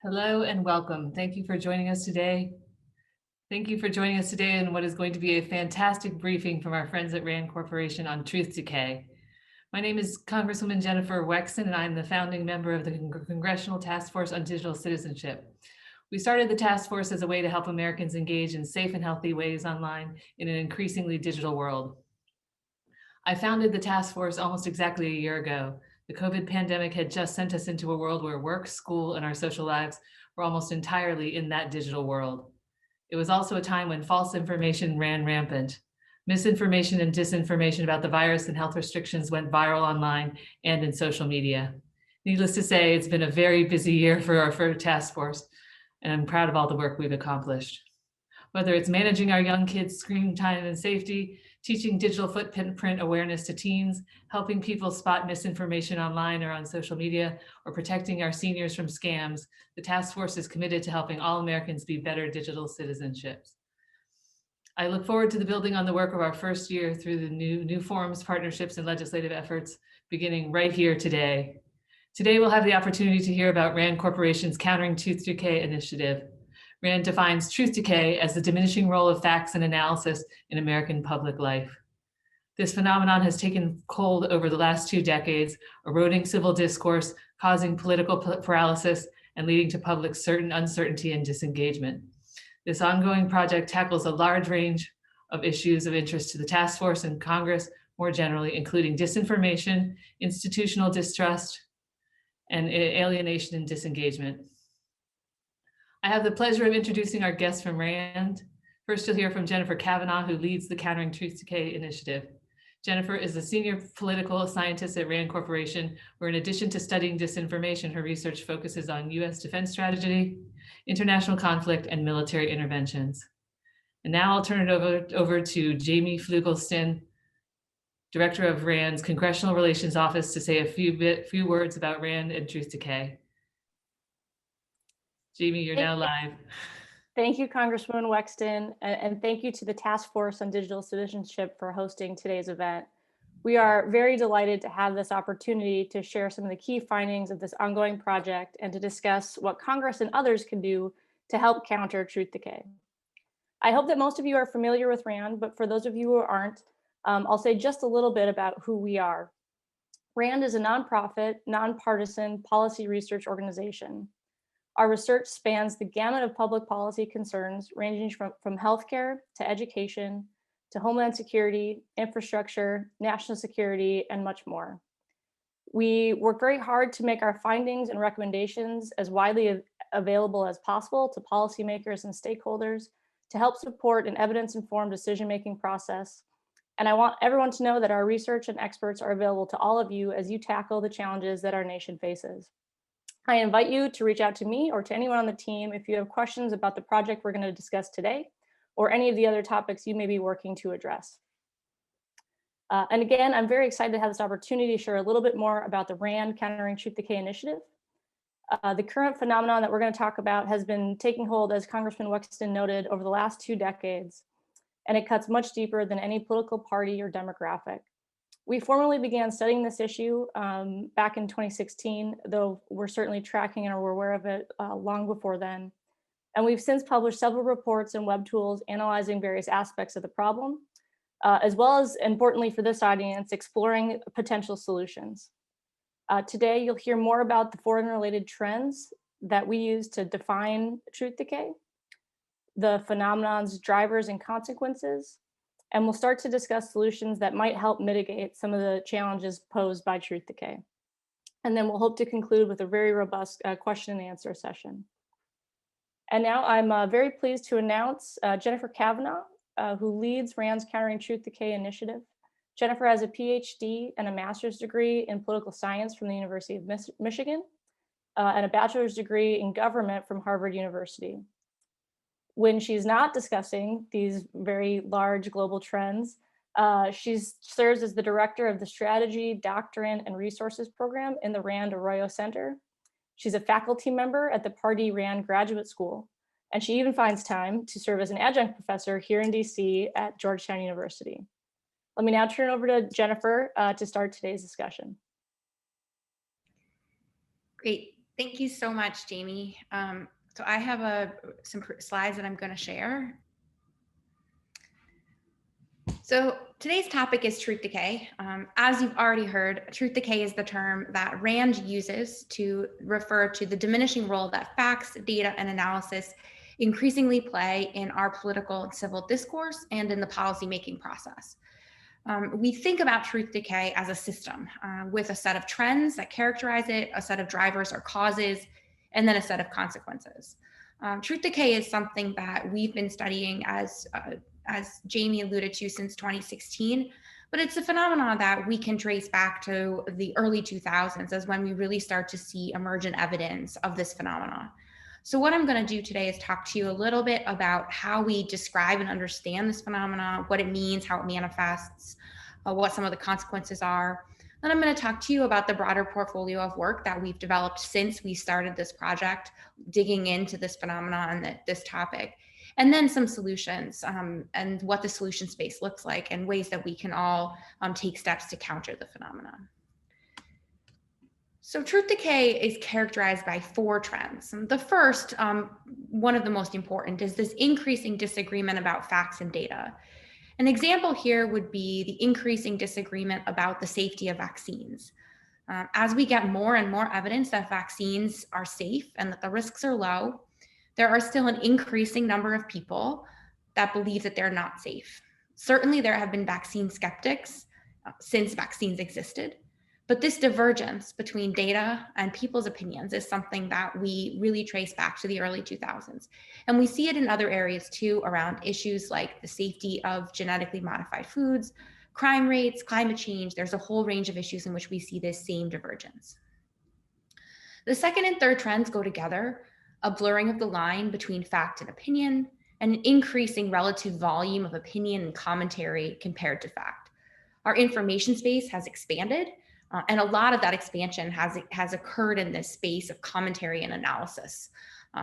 Hello and welcome. Thank you for joining us today. In what is going to be a fantastic briefing from our friends at RAND Corporation on truth decay. My name is Congresswoman Jennifer Wexton, and I'm the founding member of the Congressional Task Force on Digital Citizenship. We started the task force as a way to help Americans engage in safe and healthy ways online in an increasingly digital world. I founded the task force almost exactly a year ago. The COVID pandemic had just sent us into a world where work, school, and our social lives were almost entirely in that digital world. It was also a time when false information ran rampant. Misinformation and disinformation about the virus and health restrictions went viral online and in social media. Needless to say, it's been a very busy year for our task force, and I'm proud of all the work we've accomplished. Whether it's managing our young kids' screen time and safety, teaching digital footprint awareness to teens, helping people spot misinformation online or on social media, or protecting our seniors from scams, the task force is committed to helping all Americans be better digital citizenships. I look forward to the building on the work of our first year through the new forums, partnerships, and legislative efforts beginning right here today. Today, we'll have the opportunity to hear about RAND Corporation's Countering Truth Decay initiative. RAND defines truth decay as the diminishing role of facts and analysis in American public life. This phenomenon has taken hold over the last 2 decades, eroding civil discourse, causing political paralysis, and leading to public uncertainty and disengagement. This ongoing project tackles a large range of issues of interest to the task force and Congress more generally, including disinformation, institutional distrust, and alienation and disengagement. I have the pleasure of introducing our guests from RAND. First, you'll hear from Jennifer Kavanaugh, who leads the Countering Truth Decay initiative. Jennifer is a senior political scientist at RAND Corporation, where in addition to studying disinformation, her research focuses on US defense strategy, international conflict, and military interventions. And now I'll turn it over to Jamie Flugelston, Director of RAND's Congressional Relations Office, to say a few words about RAND and Truth Decay. Jamie, you're now live. Thank you, Congresswoman Wexton, and thank you to the Task Force on Digital Citizenship for hosting today's event. We are very delighted to have this opportunity to share some of the key findings of this ongoing project and to discuss what Congress and others can do to help counter truth decay. I hope that most of you are familiar with RAND, but for those of you who aren't, I'll say just a little bit about who we are. RAND is a nonprofit, nonpartisan policy research organization. Our research spans the gamut of public policy concerns ranging from healthcare to education, to homeland security, infrastructure, national security, and much more. We work very hard to make our findings and recommendations as widely available as possible to policymakers and stakeholders to help support an evidence-informed decision-making process. And I want everyone to know that our research and experts are available to all of you as you tackle the challenges that our nation faces. I invite you to reach out to me or to anyone on the team if you have questions about the project we're going to discuss today, or any of the other topics you may be working to address. And again, I'm very excited to have this opportunity to share a little bit more about the RAND Countering Truth Decay initiative. The current phenomenon that we're going to talk about has been taking hold, as Congressman Wexton noted, over the last 2 decades, and it cuts much deeper than any political party or demographic. We formally began studying this issue back in 2016, though we're certainly tracking and are aware of it long before then. And we've since published several reports and web tools analyzing various aspects of the problem, as well as, importantly for this audience, exploring potential solutions. Today, you'll hear more about the 4 unrelated trends that we use to define truth decay, the phenomenon's drivers and consequences, and we'll start to discuss solutions that might help mitigate some of the challenges posed by truth decay. And then we'll hope to conclude with a very robust question and answer session. And now I'm very pleased to announce Jennifer Kavanaugh, who leads RAND's Countering Truth Decay initiative. Jennifer has a PhD and a master's degree in political science from the University of Michigan, and a bachelor's degree in government from Harvard University. When she's not discussing these very large global trends, she serves as the director of the Strategy, Doctrine, and Resources program in the RAND Arroyo Center. She's a faculty member at the Pardee RAND Graduate School, and she even finds time to serve as an adjunct professor here in DC at Georgetown University. Let me now turn it over to Jennifer to start today's discussion. Great. Thank you so much, Jamie. So I have some slides that I'm going to share. So today's topic is truth decay. As you've already heard, truth decay is the term that RAND uses to refer to the diminishing role that facts, data, and analysis increasingly play in our political and civil discourse and in the policymaking process. We think about truth decay as a system with a set of trends that characterize it, a set of drivers or causes, and then a set of consequences. Truth decay is something that we've been studying as Jamie alluded to since 2016, but it's a phenomenon that we can trace back to the early 2000s as when we really start to see emergent evidence of this phenomenon. So what I'm going to do today is talk to you a little bit about how we describe and understand this phenomenon, what it means, how it manifests, what some of the consequences are. Then I'm going to talk to you about the broader portfolio of work that we've developed since we started this project, digging into this phenomenon and this topic, and then some solutions and what the solution space looks like and ways that we can all take steps to counter the phenomenon. So truth decay is characterized by 4 trends. The first, one of the most important, is this increasing disagreement about facts and data. An example here would be the increasing disagreement about the safety of vaccines. As we get more and more evidence that vaccines are safe and that the risks are low, there are still an increasing number of people that believe that they're not safe. Certainly, there have been vaccine skeptics since vaccines existed. But this divergence between data and people's opinions is something that we really trace back to the early 2000s. And we see it in other areas too, around issues like the safety of genetically modified foods, crime rates, climate change. There's a whole range of issues in which we see this same divergence. The second and third trends go together, a blurring of the line between fact and opinion, and an increasing relative volume of opinion and commentary compared to fact. Our information space has expanded, and a lot of that expansion has occurred in this space of commentary and analysis.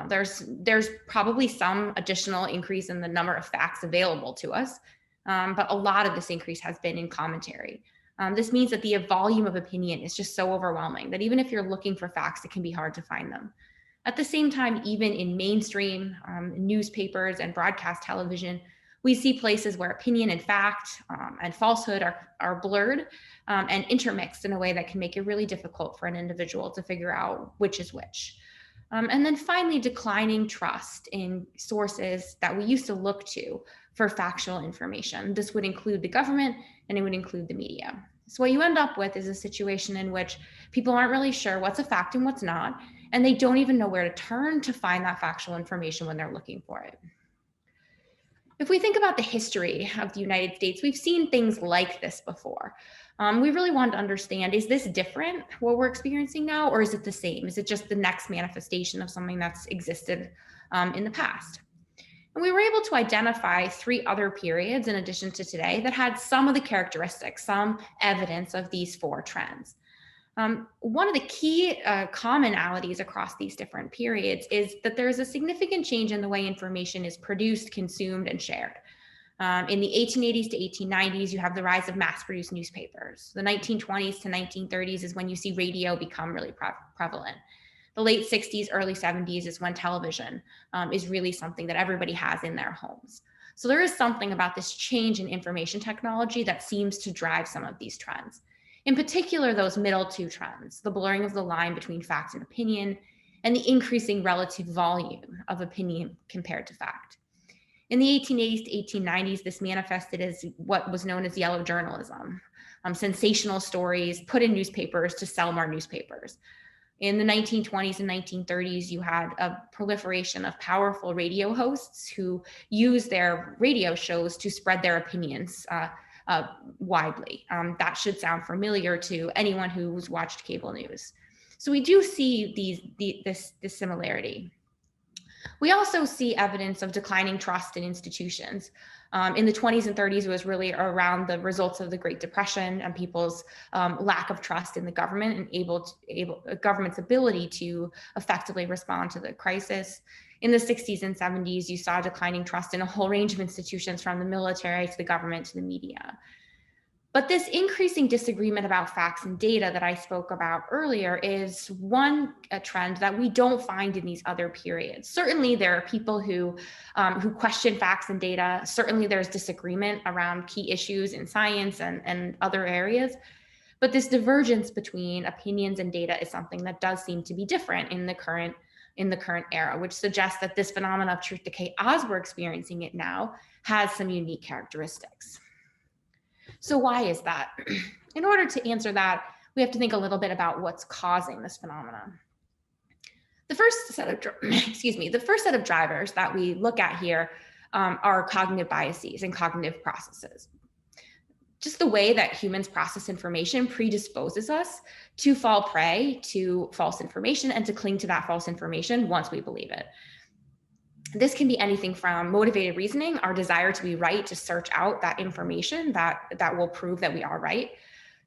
There's probably some additional increase in the number of facts available to us, but a lot of this increase has been in commentary. This means that the volume of opinion is just so overwhelming that even if you're looking for facts, it can be hard to find them. At the same time, even in mainstream newspapers and broadcast television, we see places where opinion and fact and falsehood are blurred and intermixed in a way that can make it really difficult for an individual to figure out which is which. And then finally, declining trust in sources that we used to look to for factual information. This would include the government and it would include the media. So what you end up with is a situation in which people aren't really sure what's a fact and what's not, and they don't even know where to turn to find that factual information when they're looking for it. If we think about the history of the United States, we've seen things like this before. We really want to understand, is this different, what we're experiencing now, or is it the same? Is it just the next manifestation of something that's existed in the past? And we were able to identify 3 other periods in addition to today that had some of the characteristics, some evidence of these 4 trends. One of the key commonalities across these different periods is that there's a significant change in the way information is produced, consumed, and shared. In the 1880s to 1890s, you have the rise of mass-produced newspapers. The 1920s to 1930s is when you see radio become really prevalent. The late 60s, early 70s is when television is really something that everybody has in their homes. So there is something about this change in information technology that seems to drive some of these trends. In particular, those middle 2 trends, the blurring of the line between fact and opinion, and the increasing relative volume of opinion compared to fact. In the 1880s to 1890s, this manifested as what was known as yellow journalism, sensational stories put in newspapers to sell more newspapers. In the 1920s and 1930s, you had a proliferation of powerful radio hosts who used their radio shows to spread their opinions widely. That should sound familiar to anyone who's watched cable news. So we do see this similarity. We also see evidence of declining trust in institutions. In the 20s and 30s, it was really around the results of the Great Depression and people's lack of trust in the government and government's ability to effectively respond to the crisis. In the 60s and 70s, you saw declining trust in a whole range of institutions, from the military to the government to the media. But this increasing disagreement about facts and data that I spoke about earlier is a trend that we don't find in these other periods. Certainly there are people who question facts and data. Certainly there's disagreement around key issues in science and other areas. But this divergence between opinions and data is something that does seem to be different in the current era, which suggests that this phenomenon of truth decay, as we're experiencing it now, has some unique characteristics. So why is that? In order to answer that, we have to think a little bit about what's causing this phenomenon. The first set of drivers that we look at here are cognitive biases and cognitive processes. Just the way that humans process information predisposes us to fall prey to false information and to cling to that false information once we believe it. This can be anything from motivated reasoning, our desire to be right, to search out that information that will prove that we are right,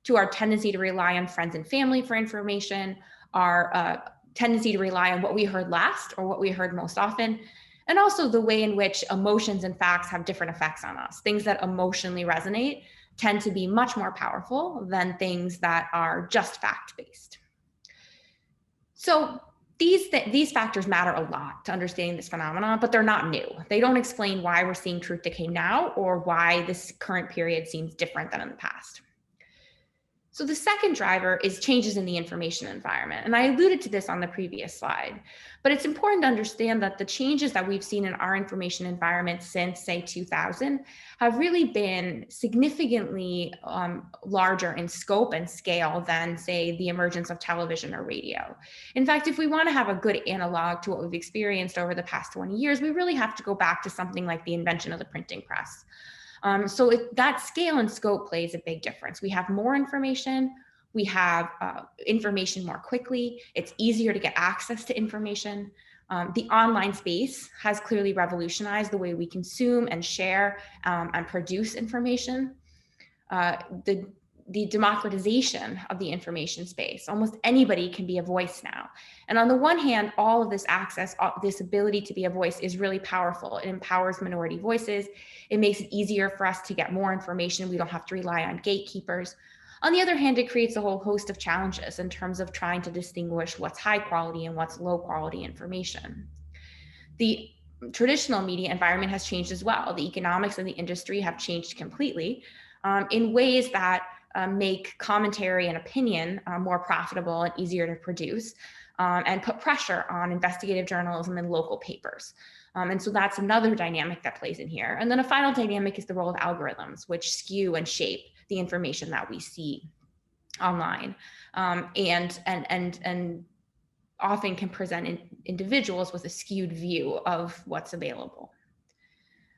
to our tendency to rely on friends and family for information, our tendency to rely on what we heard last or what we heard most often, and also the way in which emotions and facts have different effects on us. Things that emotionally resonate tend to be much more powerful than things that are just fact-based. So these factors matter a lot to understanding this phenomenon, but they're not new. They don't explain why we're seeing truth decay now or why this current period seems different than in the past. So the second driver is changes in the information environment. And I alluded to this on the previous slide, but it's important to understand that the changes that we've seen in our information environment since, say, 2000 have really been significantly larger in scope and scale than, say, the emergence of television or radio. In fact, if we want to have a good analog to what we've experienced over the past 20 years, we really have to go back to something like the invention of the printing press. So that scale and scope plays a big difference. We have more information, we have information more quickly, it's easier to get access to information. The online space has clearly revolutionized the way we consume and share and produce information. The democratization of the information space. Almost anybody can be a voice now. And on the one hand, all of this access, this ability to be a voice is really powerful. It empowers minority voices. It makes it easier for us to get more information. We don't have to rely on gatekeepers. On the other hand, it creates a whole host of challenges in terms of trying to distinguish what's high quality and what's low quality information. The traditional media environment has changed as well. The economics of the industry have changed completely in ways that make commentary and opinion more profitable and easier to produce, and put pressure on investigative journalism and local papers. And so that's another dynamic that plays in here. And then a final dynamic is the role of algorithms, which skew and shape the information that we see online, and often can present individuals with a skewed view of what's available.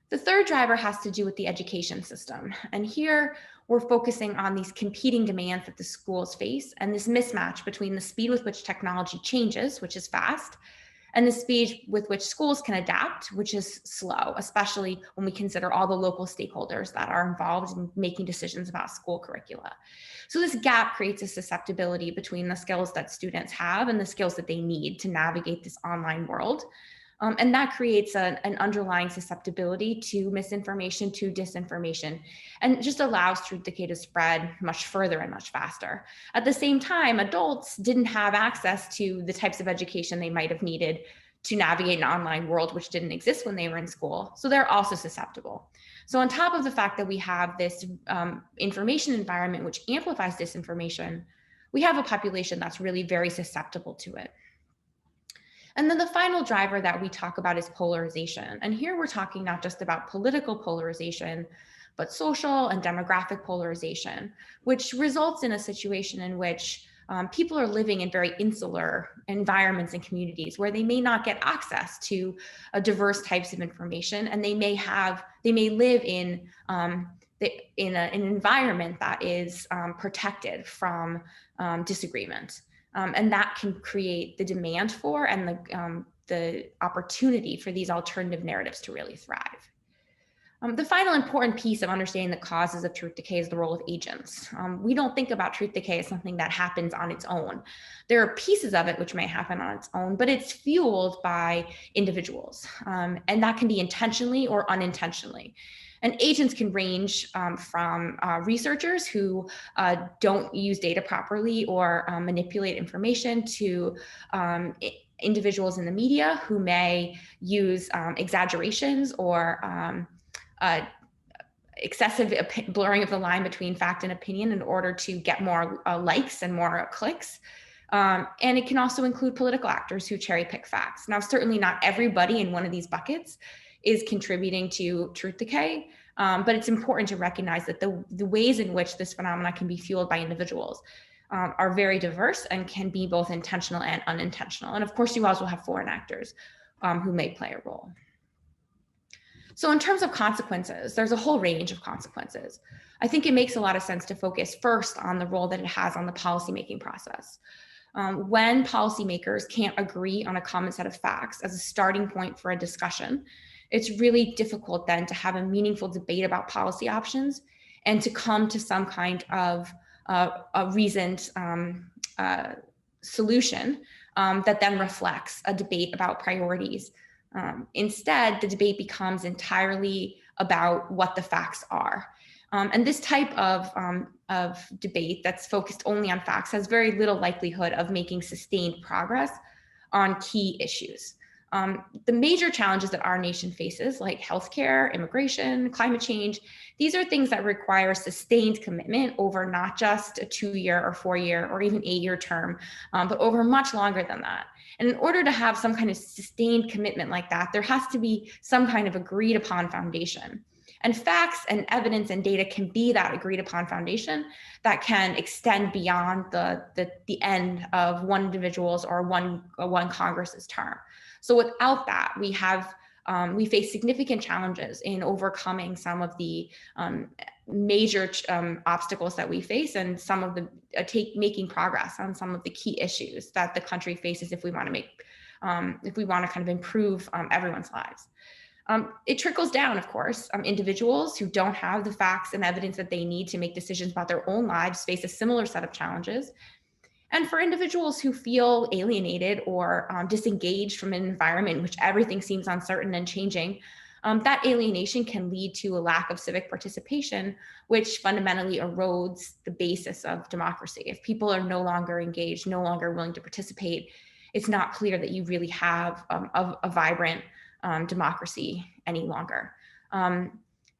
The third driver has to do with the education system. And here we're focusing on these competing demands that the schools face and this mismatch between the speed with which technology changes, which is fast, and the speed with which schools can adapt, which is slow, especially when we consider all the local stakeholders that are involved in making decisions about school curricula. So this gap creates a susceptibility between the skills that students have and the skills that they need to navigate this online world. And that creates an underlying susceptibility to misinformation, to disinformation, and just allows truth decay to spread much further and much faster. At the same time, adults didn't have access to the types of education they might have needed to navigate an online world, which didn't exist when they were in school. So they're also susceptible. So on top of the fact that we have this information environment which amplifies disinformation, we have a population that's really very susceptible to it. And then the final driver that we talk about is polarization. And here we're talking not just about political polarization, but social and demographic polarization, which results in a situation in which people are living in very insular environments and communities where they may not get access to diverse types of information, and they may live in an environment that is protected from disagreement. And that can create the demand for and the opportunity for these alternative narratives to really thrive. The final important piece of understanding the causes of truth decay is the role of agents. We don't think about truth decay as something that happens on its own. There are pieces of it which may happen on its own, but it's fueled by individuals. And that can be intentionally or unintentionally. And agents can range from researchers who don't use data properly or manipulate information to individuals in the media who may use exaggerations or excessive blurring of the line between fact and opinion in order to get more likes and more clicks. And it can also include political actors who cherry pick facts. Now, certainly not everybody in one of these buckets is contributing to truth decay, but it's important to recognize that the ways in which this phenomena can be fueled by individuals are very diverse and can be both intentional and unintentional. And of course, you also have foreign actors who may play a role. So in terms of consequences, there's a whole range of consequences. I think it makes a lot of sense to focus first on the role that it has on the policymaking process. When policymakers can't agree on a common set of facts as a starting point for a discussion, it's really difficult then to have a meaningful debate about policy options and to come to some kind of a reasoned solution that then reflects a debate about priorities. Instead, the debate becomes entirely about what the facts are. And this type of debate that's focused only on facts has very little likelihood of making sustained progress on key issues. The major challenges that our nation faces, like healthcare, immigration, climate change, these are things that require sustained commitment over not just a 2-year or 4-year or even 8-year term, but over much longer than that. And in order to have some kind of sustained commitment like that, there has to be some kind of agreed upon foundation. And facts and evidence and data can be that agreed upon foundation that can extend beyond the end of one individual's or one Congress's term. So without that, we face significant challenges in overcoming some of the major obstacles that we face and some of the making progress on some of the key issues that the country faces if we want to kind of improve everyone's lives. It trickles down, of course. Individuals who don't have the facts and evidence that they need to make decisions about their own lives face a similar set of challenges. And for individuals who feel alienated or disengaged from an environment in which everything seems uncertain and changing, that alienation can lead to a lack of civic participation, which fundamentally erodes the basis of democracy. If people are no longer engaged, no longer willing to participate, it's not clear that you really have a vibrant democracy any longer.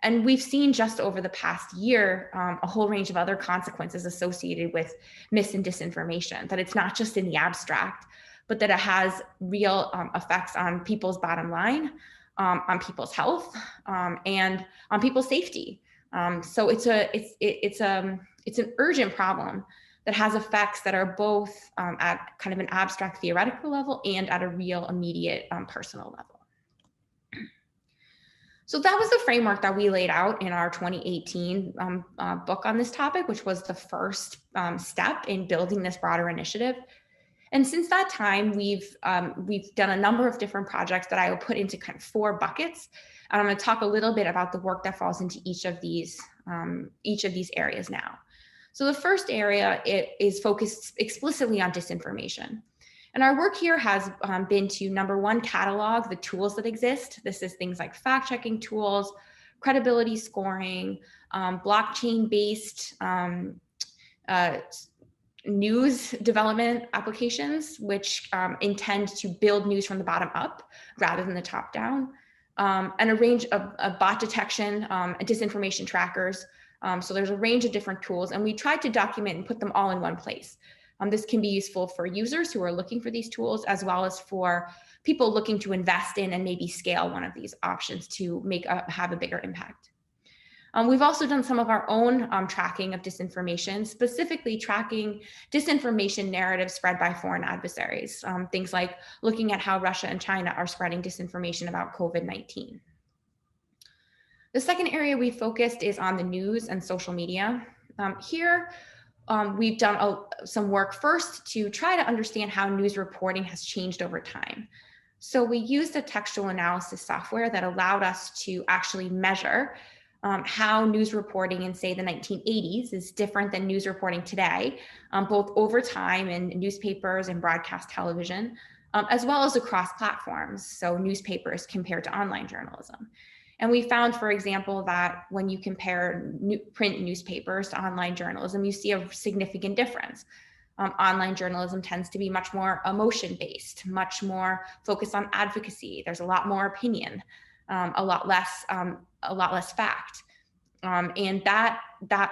And we've seen just over the past year a whole range of other consequences associated with mis and disinformation, that it's not just in the abstract, but that it has real effects on people's bottom line, on people's health, and on people's safety. So it's an urgent problem that has effects that are both at kind of an abstract theoretical level and at a real immediate personal level. So that was the framework that we laid out in our 2018 book on this topic, which was the first step in building this broader initiative. And since that time, we've done a number of different projects that I will put into kind of 4 buckets. And I'm going to talk a little bit about the work that falls into each of these areas now. So the first area is focused explicitly on disinformation. And our work here has been to, number one, catalog the tools that exist. This is things like fact-checking tools, credibility scoring, blockchain-based news development applications, which intend to build news from the bottom up rather than the top down, and a range of bot detection and disinformation trackers. So there's a range of different tools, and we tried to document and put them all in one place. This can be useful for users who are looking for these tools, as well as for people looking to invest in and maybe scale one of these options to have a bigger impact. We've also done some of our own tracking of disinformation, specifically tracking disinformation narratives spread by foreign adversaries, things like looking at how Russia and China are spreading disinformation about COVID-19. The second area we focused is on the news and social media. Here, we've done some work first to try to understand how news reporting has changed over time. So we used a textual analysis software that allowed us to actually measure how news reporting in, say, the 1980s is different than news reporting today, both over time in newspapers and broadcast television, as well as across platforms, so newspapers compared to online journalism. And we found, for example, that when you compare print newspapers to online journalism, you see a significant difference. Online journalism tends to be much more emotion-based, much more focused on advocacy. There's a lot more opinion, a lot less fact. And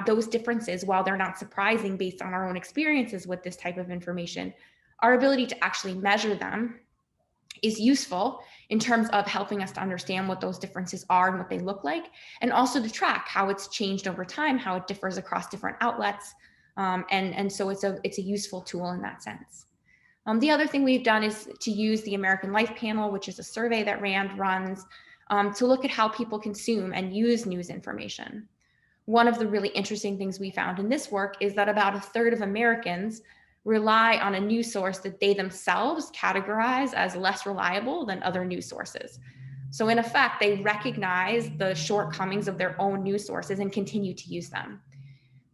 those differences, while they're not surprising based on our own experiences with this type of information, our ability to actually measure them is useful in terms of helping us to understand what those differences are and what they look like, and also to track how it's changed over time, how it differs across different outlets. And so it's a useful tool in that sense. The other thing we've done is to use the American Life Panel, which is a survey that RAND runs, to look at how people consume and use news information. One of the really interesting things we found in this work is that about a third of Americans rely on a news source that they themselves categorize as less reliable than other news sources. So in effect, they recognize the shortcomings of their own news sources and continue to use them.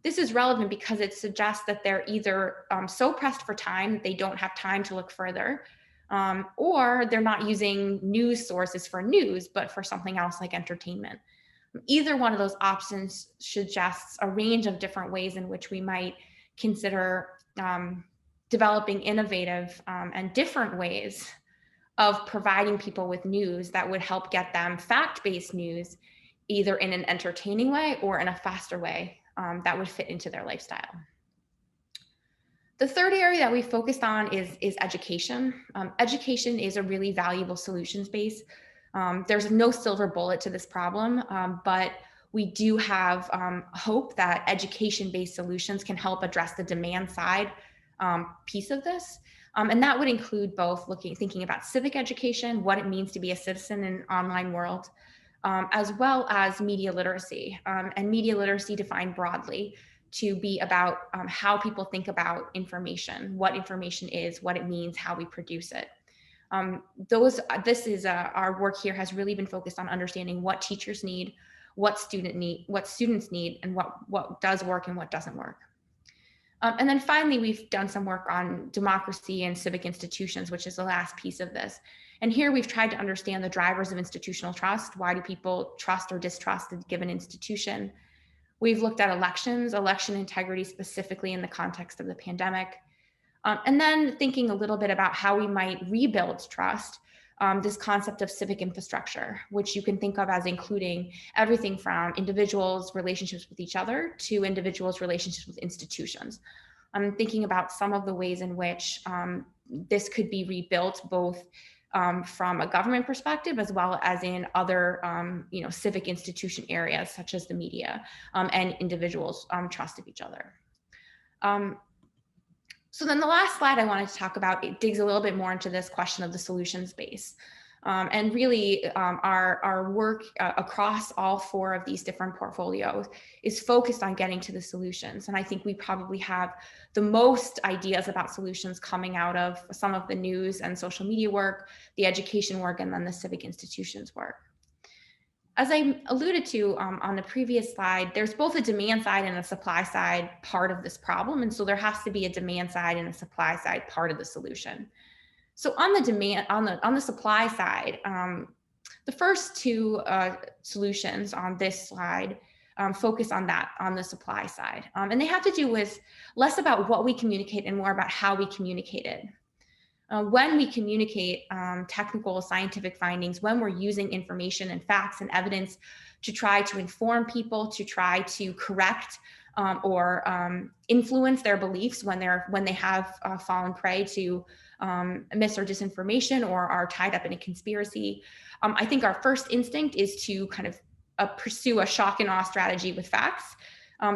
This is relevant because it suggests that they're either so pressed for time that they don't have time to look further, or they're not using news sources for news, but for something else like entertainment. Either one of those options suggests a range of different ways in which we might consider developing innovative and different ways of providing people with news that would help get them fact-based news, either in an entertaining way or in a faster way that would fit into their lifestyle. The third area that we focused on is education. Education is a really valuable solutions base. There's no silver bullet to this problem, but we do have hope that education-based solutions can help address the demand side piece of this. And that would include both thinking about civic education, what it means to be a citizen in an online world, as well as media literacy. And media literacy defined broadly to be about how people think about information, what information is, what it means, how we produce it. Our work here has really been focused on understanding what teachers need, what students need, and what does work and what doesn't work. And then finally, we've done some work on democracy and civic institutions, which is the last piece of this. And here we've tried to understand the drivers of institutional trust. Why do people trust or distrust a given institution? We've looked at election integrity specifically in the context of the pandemic. And then thinking a little bit about how we might rebuild trust, this concept of civic infrastructure, which you can think of as including everything from individuals' relationships with each other to individuals' relationships with institutions. I'm thinking about some of the ways in which this could be rebuilt, both from a government perspective, as well as in other civic institution areas, such as the media and individuals' trust of each other. So then the last slide I wanted to talk about, it digs a little bit more into this question of the solutions base. And really our work across all four of these different portfolios is focused on getting to the solutions. And I think we probably have the most ideas about solutions coming out of some of the news and social media work, the education work, and then the civic institutions work. As I alluded to on the previous slide, there's both a demand side and a supply side part of this problem. And so there has to be a demand side and a supply side part of the solution. So on the supply side, the first two solutions on this slide focus on the supply side. And they have to do with less about what we communicate and more about how we communicate it. When we communicate technical scientific findings, when we're using information and facts and evidence to try to inform people, to try to correct or influence their beliefs when they have fallen prey to mis or disinformation or are tied up in a conspiracy, I think our first instinct is to kind of pursue a shock and awe strategy with facts.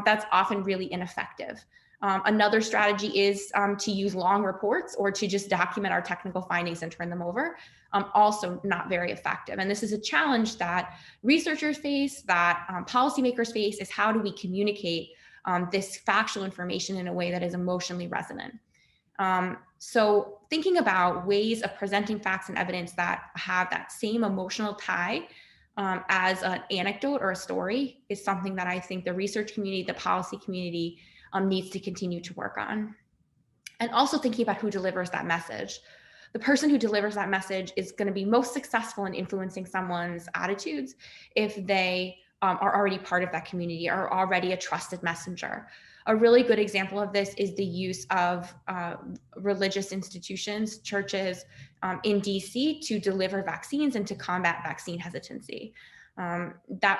That's often really ineffective. Another strategy is to use long reports or to just document our technical findings and turn them over. Also not very effective. And this is a challenge that researchers face, that policymakers face, is how do we communicate this factual information in a way that is emotionally resonant. So thinking about ways of presenting facts and evidence that have that same emotional tie as an anecdote or a story is something that I think the research community, the policy community needs to continue to work on. And also thinking about who delivers that message. The person who delivers that message is going to be most successful in influencing someone's attitudes if they are already part of that community, are already a trusted messenger. A really good example of this is the use of religious institutions, churches in DC to deliver vaccines and to combat vaccine hesitancy.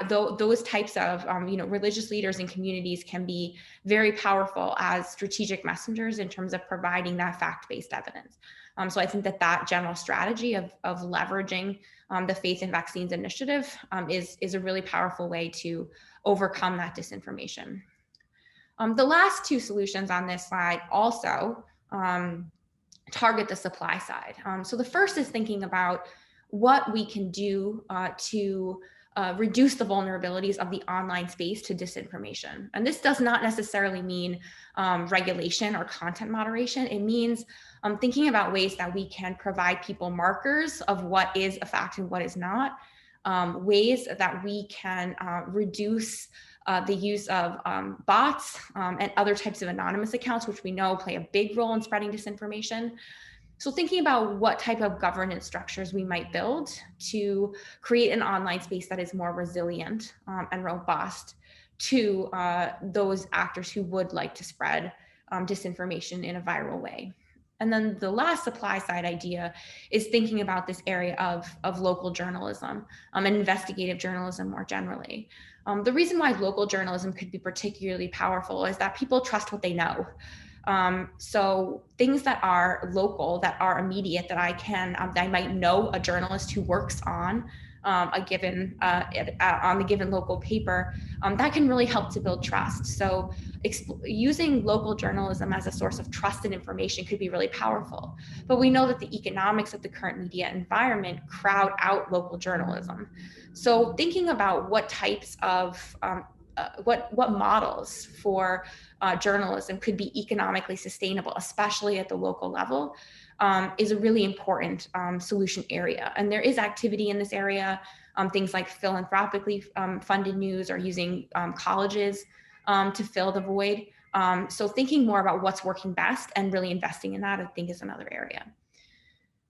Those types of religious leaders and communities can be very powerful as strategic messengers in terms of providing that fact-based evidence. So I think that general strategy of leveraging the Faith in Vaccines initiative is a really powerful way to overcome that disinformation. The last two solutions on this slide also target the supply side. So the first is thinking about what we can do to reduce the vulnerabilities of the online space to disinformation. And this does not necessarily mean regulation or content moderation. It means thinking about ways that we can provide people markers of what is a fact and what is not, ways that we can reduce the use of bots and other types of anonymous accounts, which we know play a big role in spreading disinformation. So thinking about what type of governance structures we might build to create an online space that is more resilient and robust to those actors who would like to spread disinformation in a viral way. And then the last supply side idea is thinking about this area of local journalism and investigative journalism more generally. The reason why local journalism could be particularly powerful is that people trust what they know. So things that are local, that are immediate, that I might know a journalist who works on on the given local paper, that can really help to build trust. So using local journalism as a source of trusted information could be really powerful. But we know that the economics of the current media environment crowd out local journalism. So thinking about what types of what models for journalism could be economically sustainable, especially at the local level, is a really important solution area. And there is activity in this area, things like philanthropically funded news or using colleges to fill the void. So thinking more about what's working best and really investing in that, I think, is another area.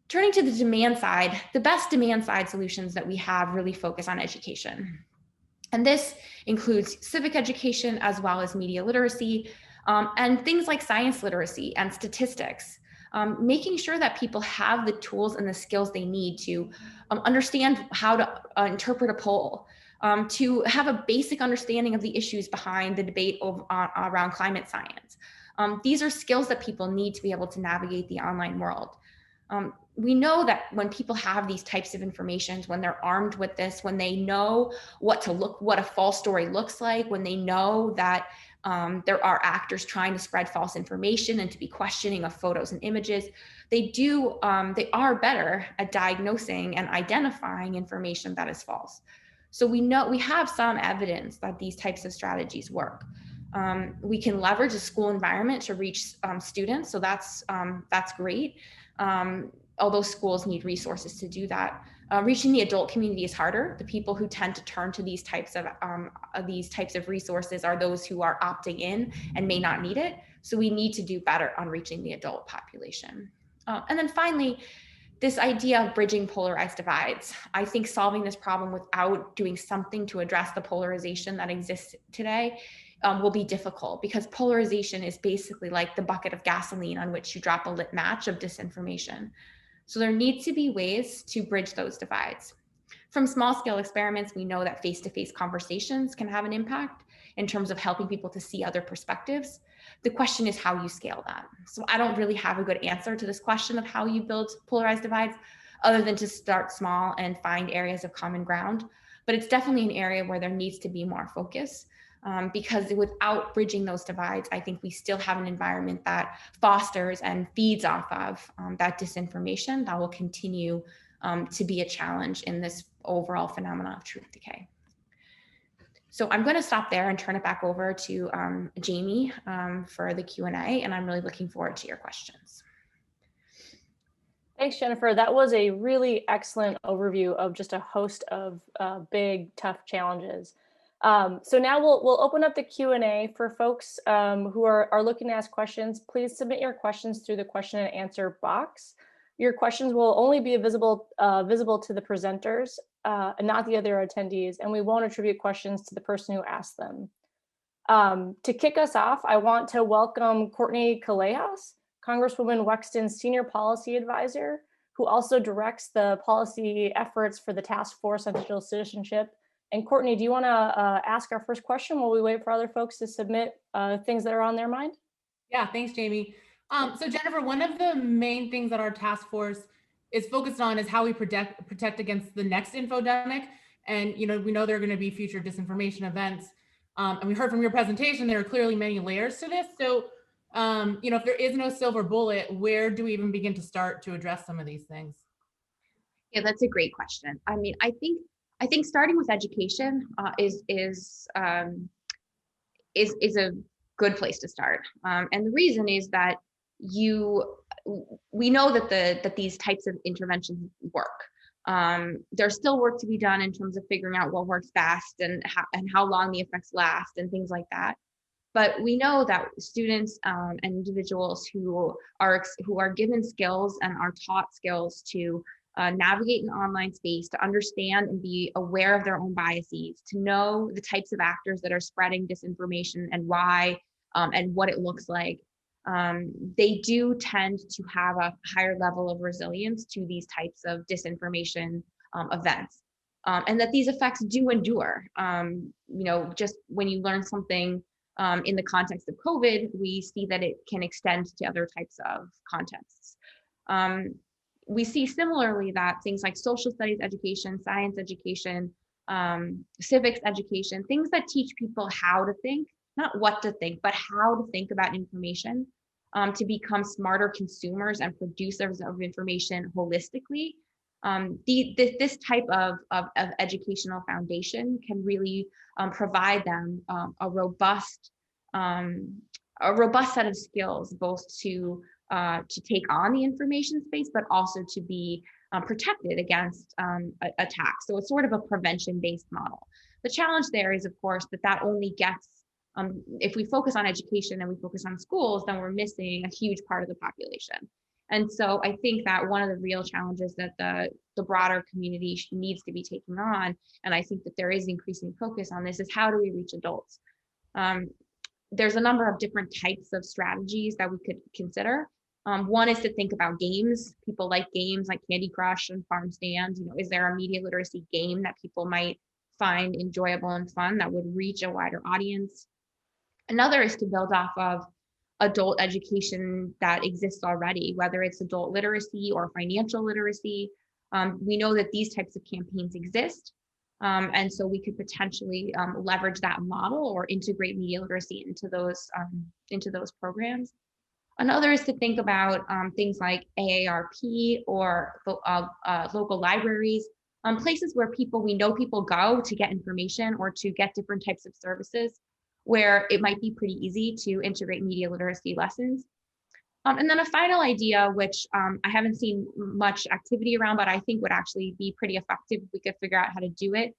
Turning to the demand side, the best demand side solutions that we have really focus on education. And this includes civic education as well as media literacy and things like science literacy and statistics, making sure that people have the tools and the skills they need to understand how to interpret a poll, to have a basic understanding of the issues behind the debate around climate science. These are skills that people need to be able to navigate the online world. We know that when people have these types of information, when they're armed with this, when they know what a false story looks like, when they know that there are actors trying to spread false information and to be questioning of photos and images, they are better at diagnosing and identifying information that is false. So we have some evidence that these types of strategies work. We can leverage a school environment to reach students, so that's great. Although schools need resources to do that. Reaching the adult community is harder. The people who tend to turn to these types of resources are those who are opting in and may not need it. So we need to do better on reaching the adult population. And then finally, this idea of bridging polarized divides. I think solving this problem without doing something to address the polarization that exists today will be difficult, because polarization is basically like the bucket of gasoline on which you drop a lit match of disinformation. So there needs to be ways to bridge those divides. From small scale experiments, we know that face-to-face conversations can have an impact in terms of helping people to see other perspectives. The question is how you scale that. So I don't really have a good answer to this question of how you build polarized divides, other than to start small and find areas of common ground. But it's definitely an area where there needs to be more focus. Because without bridging those divides, I think we still have an environment that fosters and feeds off of that disinformation that will continue to be a challenge in this overall phenomenon of truth decay. So I'm going to stop there and turn it back over to Jamie for the Q&A, and I'm really looking forward to your questions. Thanks, Jennifer. That was a really excellent overview of just a host of big, tough challenges. So now we'll open up the Q&A for folks who are looking to ask questions. Please submit your questions through the question and answer box. Your questions will only be visible to the presenters and not the other attendees, and we won't attribute questions to the person who asked them. To kick us off, I want to welcome Courtney Callejas, Congresswoman Wexton's Senior Policy Advisor, who also directs the policy efforts for the Task Force on Digital Citizenship. And Courtney, do you want to ask our first question while we wait for other folks to submit things that are on their mind? Yeah, thanks, Jamie. So Jennifer, one of the main things that our task force is focused on is how we protect against the next infodemic. And we know there are going to be future disinformation events. And we heard from your presentation, there are clearly many layers to this. So, if there is no silver bullet, where do we even begin to start to address some of these things? Yeah, that's a great question. I mean, I think starting with education is a good place to start. And the reason is that we know that these types of interventions work. There's still work to be done in terms of figuring out what works best and how long the effects last and things like that. But we know that students and individuals who are given skills and are taught skills to navigate an online space, to understand and be aware of their own biases, to know the types of actors that are spreading disinformation and why, and what it looks like. They do tend to have a higher level of resilience to these types of disinformation events, and that these effects do endure. Just when you learn something in the context of COVID, we see that it can extend to other types of contexts. We see similarly that things like social studies education, science education, civics education, things that teach people how to think, not what to think, but how to think about information, to become smarter consumers and producers of information holistically. This type of educational foundation can really provide them a robust set of skills, both to take on the information space, but also to be protected against attacks. So it's sort of a prevention-based model. The challenge there is, of course, that only gets, if we focus on education and we focus on schools, then we're missing a huge part of the population. And so I think that one of the real challenges that the broader community needs to be taking on, and I think that there is increasing focus on this, is how do we reach adults? There's a number of different types of strategies that we could consider. One is to think about games. People like games like Candy Crush and Farm Stand. Is there a media literacy game that people might find enjoyable and fun that would reach a wider audience? Another is to build off of adult education that exists already, whether it's adult literacy or financial literacy. We know that these types of campaigns exist. And so we could potentially leverage that model or integrate media literacy into those programs. Another is to think about things like AARP or local libraries, places where we know people go to get information or to get different types of services, where it might be pretty easy to integrate media literacy lessons. And then a final idea, which I haven't seen much activity around, but I think would actually be pretty effective if we could figure out how to do it,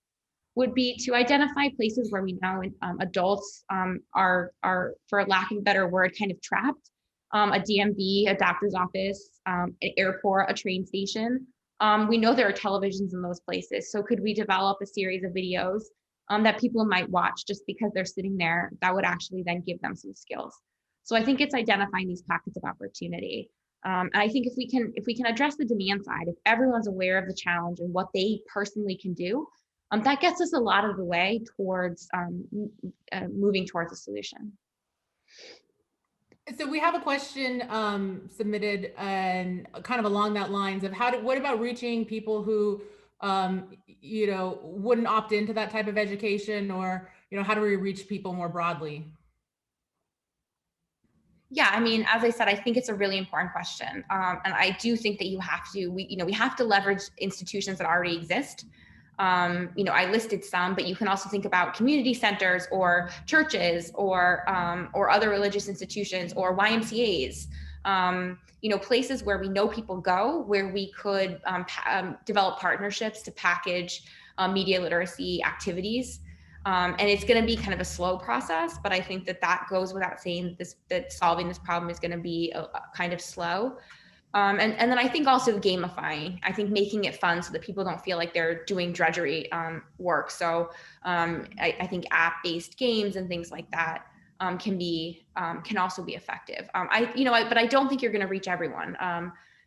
would be to identify places where we know adults are, for lack of a better word, kind of trapped. A DMV, a doctor's office, an airport, a train station. We know there are televisions in those places. So could we develop a series of videos that people might watch just because they're sitting there, that would actually then give them some skills. So I think it's identifying these pockets of opportunity. And I think if we can address the demand side, if everyone's aware of the challenge and what they personally can do, that gets us a lot of the way towards moving towards a solution. So we have a question submitted and kind of along that lines of what about reaching people who wouldn't opt into that type of education, or how do we reach people more broadly? Yeah, I mean, as I said, I think it's a really important question, and I do think that we have to leverage institutions that already exist. I listed some, but you can also think about community centers or churches or other religious institutions or YMCAs. Places where we know people go, where we could develop partnerships to package media literacy activities. And it's going to be kind of a slow process, but I think that goes without saying that solving this problem is going to be a kind of slow. And then I think also gamifying, I think making it fun so that people don't feel like they're doing drudgery work. So I think app-based games and things like that can also be effective. But I don't think you're going to reach everyone.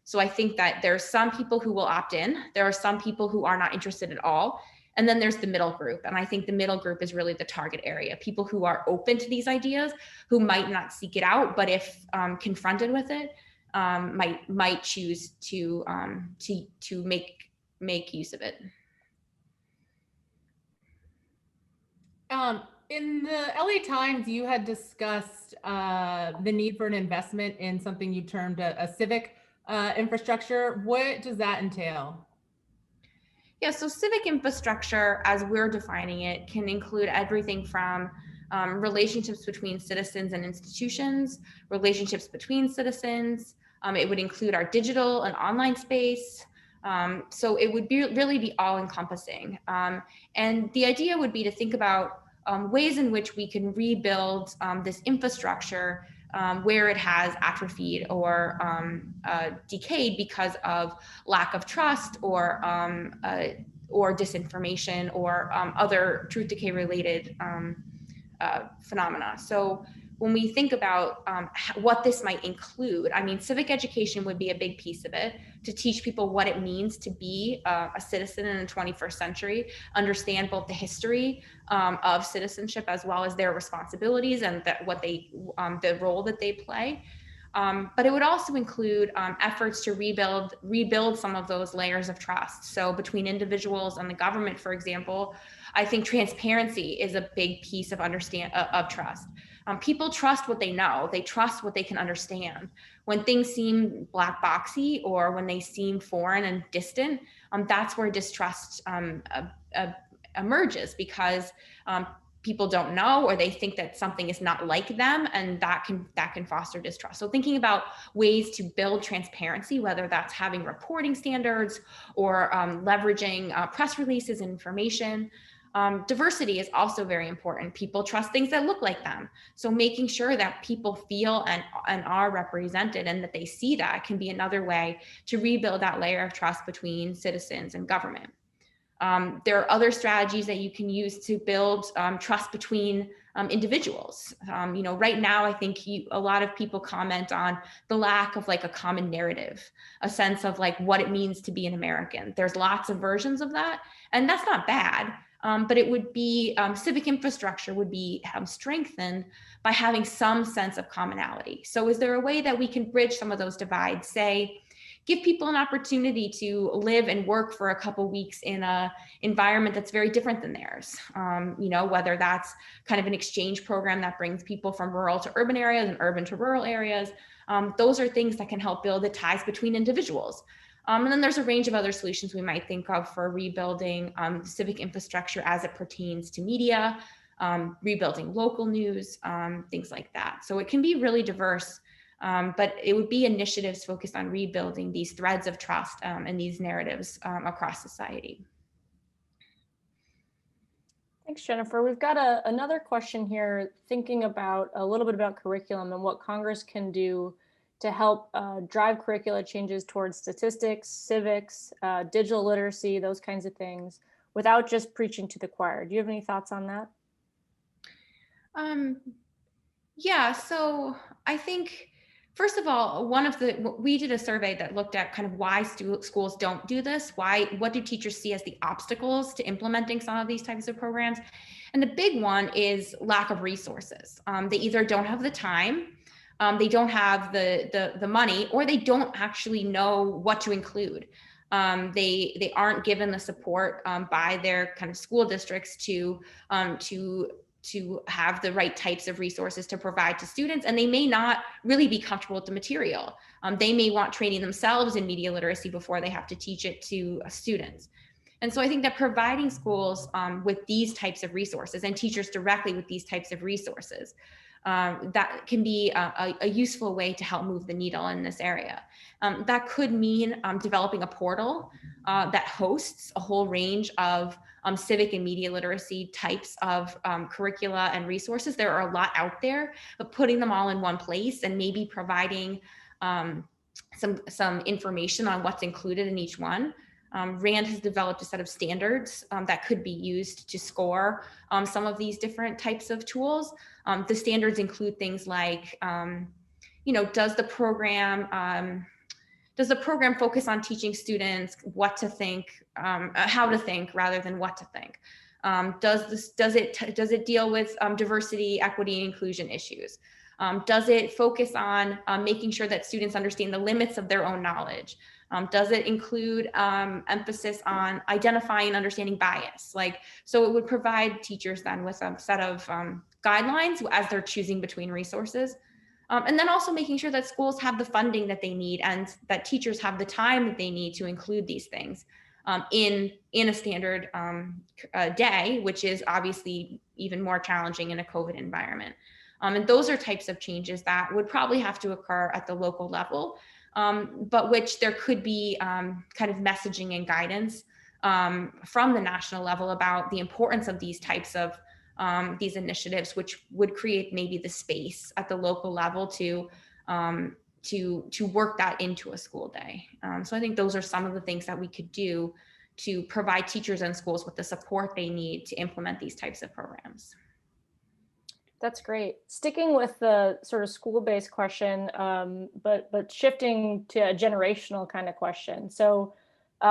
So I think that there's some people who will opt in. There are some people who are not interested at all. And then there's the middle group. And I think the middle group is really the target area. People who are open to these ideas, who might not seek it out, but if confronted with it, might choose to make use of it. In the LA Times, you had discussed the need for an investment in something you termed a civic infrastructure. What does that entail? Yeah, so civic infrastructure, as we're defining it, can include everything from relationships between citizens and institutions, relationships between citizens. It would include our digital and online space. So it would really be all encompassing. And the idea would be to think about ways in which we can rebuild this infrastructure where it has atrophied or decayed because of lack of trust or disinformation or other truth decay related phenomena. So when we think about what this might include, I mean, civic education would be a big piece of it, to teach people what it means to be a citizen in the 21st century, understand both the history of citizenship as well as their responsibilities and the role that they play. But it would also include efforts to rebuild some of those layers of trust. So between individuals and the government, for example, I think transparency is a big piece of trust. People trust what they know. They trust what they can understand. When things seem black boxy or when they seem foreign and distant, that's where distrust emerges, because people don't know, or they think that something is not like them, and that can foster distrust. So thinking about ways to build transparency, whether that's having reporting standards or leveraging press releases and information. Diversity is also very important. People trust things that look like them. So making sure that people feel and are represented and that they see that can be another way to rebuild that layer of trust between citizens and government. There are other strategies that you can use to build trust between individuals. Right now, I think a lot of people comment on the lack of like a common narrative, a sense of like what it means to be an American. There's lots of versions of that, and that's not bad. But it would be civic infrastructure would be strengthened by having some sense of commonality. So is there a way that we can bridge some of those divides? Say, give people an opportunity to live and work for a couple weeks in an environment that's very different than theirs. Whether that's kind of an exchange program that brings people from rural to urban areas and urban to rural areas. Those are things that can help build the ties between individuals. And then there's a range of other solutions we might think of for rebuilding civic infrastructure as it pertains to media, rebuilding local news, things like that. So it can be really diverse, but it would be initiatives focused on rebuilding these threads of trust and these narratives across society. Thanks, Jennifer. We've got another question here, thinking about a little bit about curriculum and what Congress can do to help drive curricula changes towards statistics, civics, digital literacy, those kinds of things, without just preaching to the choir. Do you have any thoughts on that? Yeah, so I think, first of all, we did a survey that looked at kind of why schools don't do this. What do teachers see as the obstacles to implementing some of these types of programs? And the big one is lack of resources. They either don't have the time, they don't have the money, or they don't actually know what to include. They aren't given the support by their kind of school districts to have the right types of resources to provide to students, and they may not really be comfortable with the material. They may want training themselves in media literacy before they have to teach it to students. And so I think that providing schools with these types of resources and teachers directly with these types of resources, that can be a useful way to help move the needle in this area. That could mean developing a portal that hosts a whole range of civic and media literacy types of curricula and resources. There are a lot out there, but putting them all in one place and maybe providing some information on what's included in each one. RAND has developed a set of standards that could be used to score some of these different types of tools. The standards include things like, does the program focus on teaching students what to think, how to think rather than what to think? Does it deal with diversity, equity, and inclusion issues? Does it focus on making sure that students understand the limits of their own knowledge? Does it include emphasis on identifying and understanding bias? So it would provide teachers then with a set of guidelines as they're choosing between resources. And then also making sure that schools have the funding that they need and that teachers have the time that they need to include these things in a standard day, which is obviously even more challenging in a COVID environment. And those are types of changes that would probably have to occur at the local level, but which there could be kind of messaging and guidance from the national level about the importance of these types of these initiatives, which would create maybe the space at the local level to work that into a school day. So I think those are some of the things that we could do to provide teachers and schools with the support they need to implement these types of programs. That's great. Sticking with the sort of school-based question, but shifting to a generational kind of question. So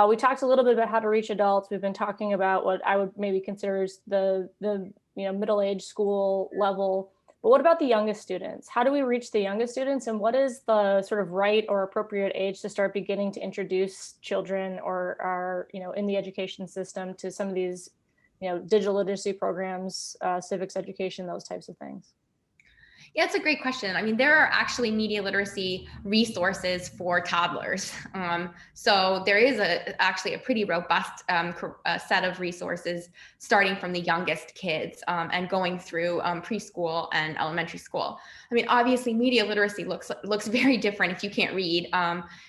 we talked a little bit about how to reach adults. We've been talking about what I would maybe consider the middle-aged school level. But what about the youngest students? How do we reach the youngest students? And what is the sort of right or appropriate age to start beginning to introduce children or are, in the education system to some of these digital literacy programs, civics education, those types of things? Yeah, it's a great question. I mean, there are actually media literacy resources for toddlers. So there is actually a pretty robust set of resources starting from the youngest kids and going through preschool and elementary school. I mean, obviously media literacy looks very different if you can't read.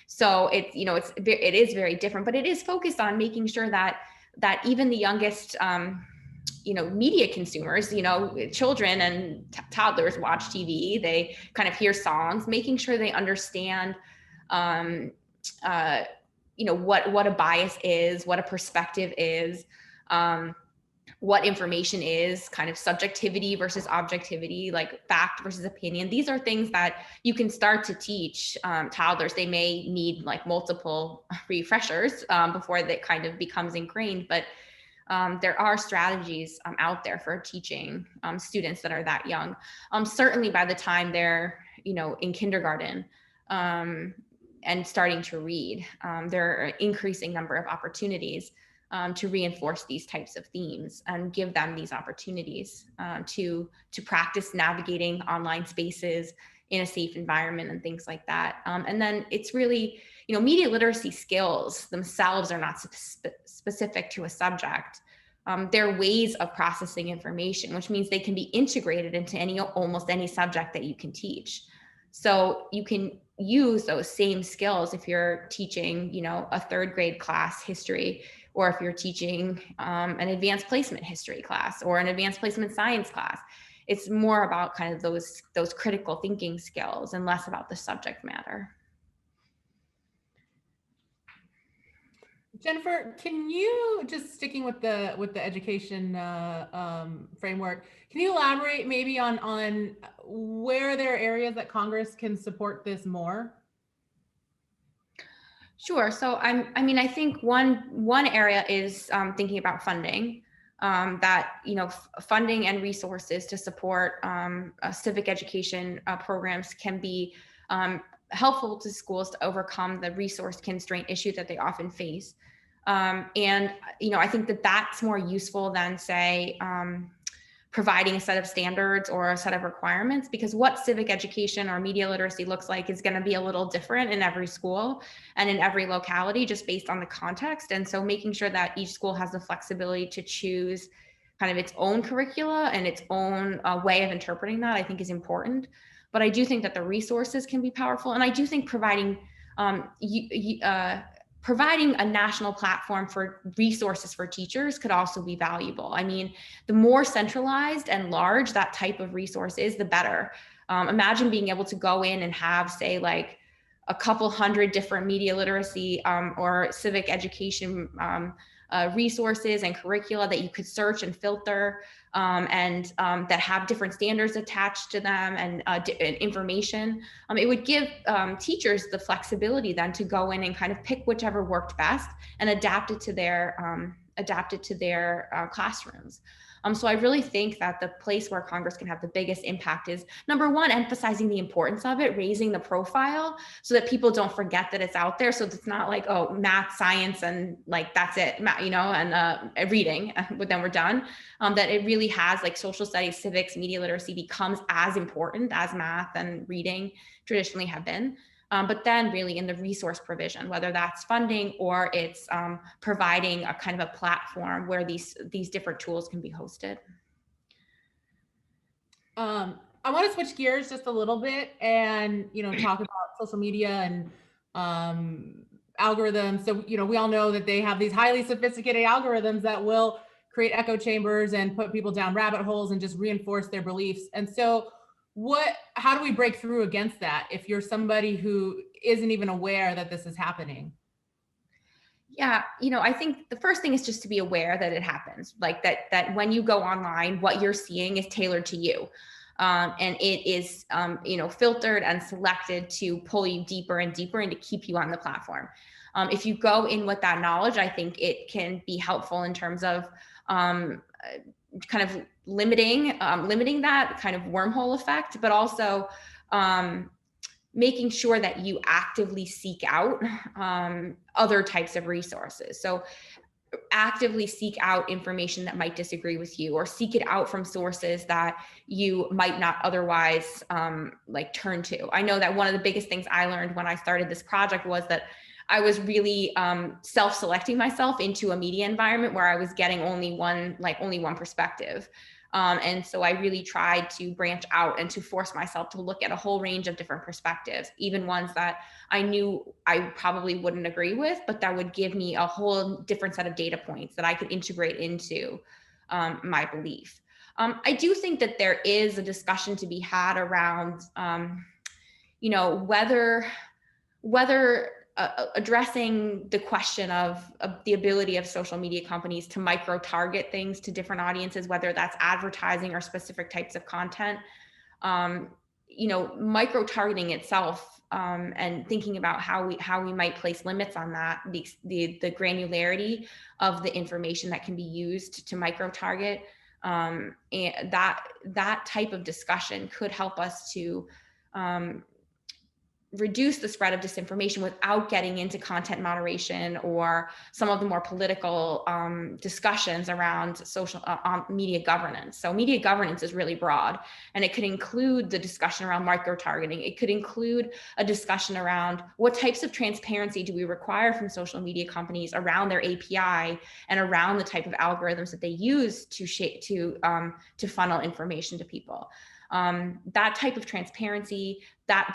So it is very different, but it is focused on making sure that even the youngest media consumers, children and toddlers watch TV, they kind of hear songs, making sure they understand, what a bias is, what a perspective is, what information is, kind of subjectivity versus objectivity, like fact versus opinion. These are things that you can start to teach toddlers. They may need like multiple refreshers before that kind of becomes ingrained, but there are strategies out there for teaching students that are that young. Certainly by the time they're, in kindergarten and starting to read, there are an increasing number of opportunities to reinforce these types of themes and give them these opportunities to practice navigating online spaces in a safe environment and things like that. And then it's really, media literacy skills themselves are not specific to a subject. They're ways of processing information, which means they can be integrated into almost any subject that you can teach. So you can use those same skills if you're teaching, a third grade class history, or if you're teaching an advanced placement history class or an advanced placement science class. It's more about kind of those critical thinking skills and less about the subject matter. Jennifer, can you, just sticking with the education framework, can you elaborate maybe on where there are areas that Congress can support this more? Sure. So I think one area is thinking about funding. Funding and resources to support civic education programs can be helpful to schools to overcome the resource constraint issue that they often face. And I think that's more useful than, say, providing a set of standards or a set of requirements, because what civic education or media literacy looks like is going to be a little different in every school and in every locality, just based on the context. And so making sure that each school has the flexibility to choose kind of its own curricula and its own way of interpreting that, I think, is important. But I do think that the resources can be powerful. And I do think providing a national platform for resources for teachers could also be valuable. I mean, the more centralized and large that type of resource is, the better. Imagine being able to go in and have, say, like a couple hundred different media literacy or civic education resources and curricula that you could search and filter, and that have different standards attached to them, and information. It would give teachers the flexibility then to go in and kind of pick whichever worked best and adapt it to their classrooms. So I really think that the place where Congress can have the biggest impact is, number one, emphasizing the importance of it, raising the profile so that people don't forget that it's out there. So it's not like, oh, math, science, and like, that's it, and reading, but then we're done. That it really has, like, social studies, civics, media literacy becomes as important as math and reading traditionally have been. But then really in the resource provision, whether that's funding or it's providing a kind of a platform where these different tools can be hosted. I want to switch gears just a little bit and, talk about social media and algorithms. So, we all know that they have these highly sophisticated algorithms that will create echo chambers and put people down rabbit holes and just reinforce their beliefs. And so how do we break through against that if you're somebody who isn't even aware that this is happening? Yeah, I think the first thing is just to be aware that it happens, like that when you go online, what you're seeing is tailored to you. And it is, filtered and selected to pull you deeper and deeper and to keep you on the platform. If you go in with that knowledge, I think it can be helpful in terms of kind of limiting that kind of wormhole effect, but also making sure that you actively seek out other types of resources. So actively seek out information that might disagree with you, or seek it out from sources that you might not otherwise turn to. I know that one of the biggest things I learned when I started this project was that I was really self-selecting myself into a media environment where I was getting only one perspective. And so I really tried to branch out and to force myself to look at a whole range of different perspectives, even ones that I knew I probably wouldn't agree with, but that would give me a whole different set of data points that I could integrate into my belief. I do think that there is a discussion to be had around, whether addressing the question of the ability of social media companies to micro-target things to different audiences, whether that's advertising or specific types of content. Micro-targeting itself, and thinking about how we might place limits on that, the granularity of the information that can be used to micro-target, and that type of discussion could help us to reduce the spread of disinformation without getting into content moderation or some of the more political discussions around social media governance. So media governance is really broad, and it could include the discussion around micro-targeting. It could include a discussion around what types of transparency do we require from social media companies around their API and around the type of algorithms that they use to funnel information to people. That type of transparency,